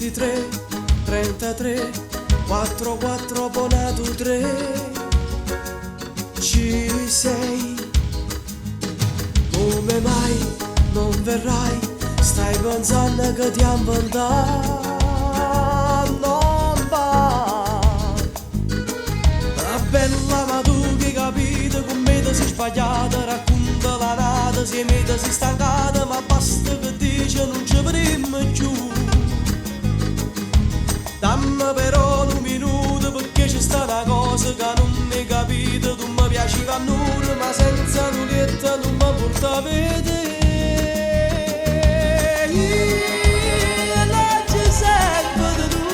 23, 33, 44 abonato 3. Ci sei, come mai non verrai? Stai pensando che ti inventare, non va. La bella ma tu che capito con me ti sei sbagliata, racconta la nata, se me ti sei stancata, ma basta che dice non ci vedremo più. Dammi però un minuto perché c'è sta una cosa che non mi capito. Tu mi piaceva a nulla ma senza nulletta non mi porta a vedere. Io non ci sempre tu,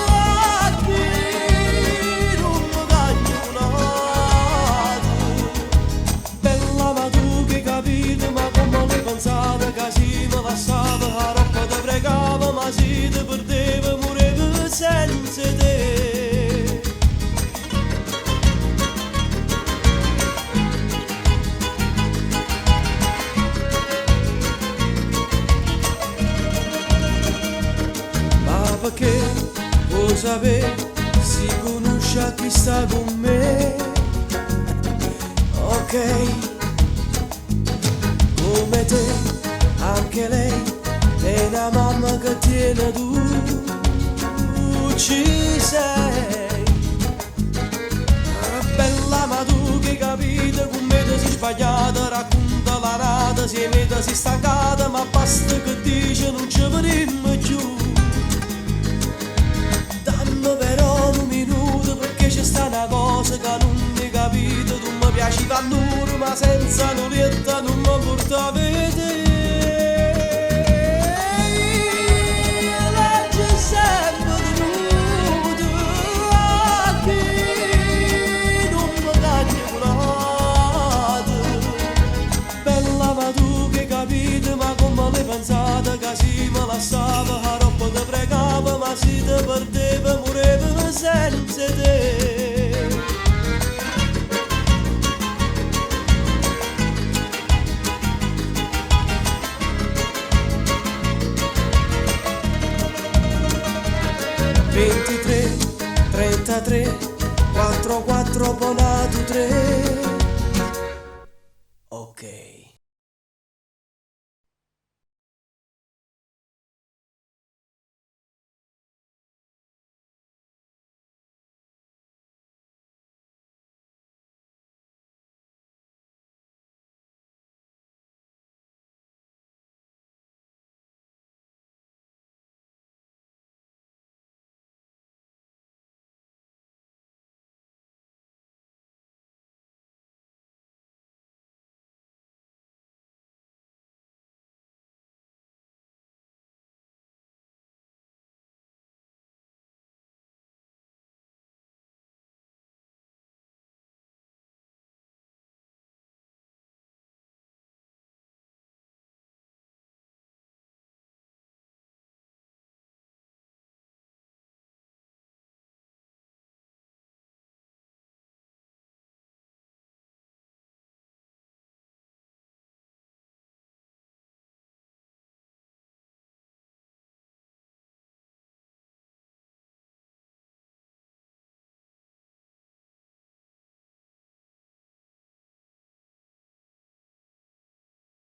a chi non mi caglionato. Bella ma tu che capito, ma come l'hai pensata che si mi lasciava la roba ti pregava, ma si ti perdeva moriva senza te. Perché vuoi sapere, si conosce chi sta con me, ok, come te, anche lei, è una mamma che tiene tu, ci sei, bella ma tu che capito, con me ti sei sbagliata, racconta la nata, se me ti sei stancata, ma basta che dice non ci vedremo più. Però un minuto perché c'è sta una cosa che non mi capito. Tu mi piaceva a nulla ma senza nulletta non mi porta a vedere. Legge sempre tenuto a chi non mi caglionato. Bella ma tu che capito, ma come l'hai pensata che si mi lasciava la roba ti pregava, ma si ti perdeva moriva senza te. 23, 33, 44 abonato 3. Ok.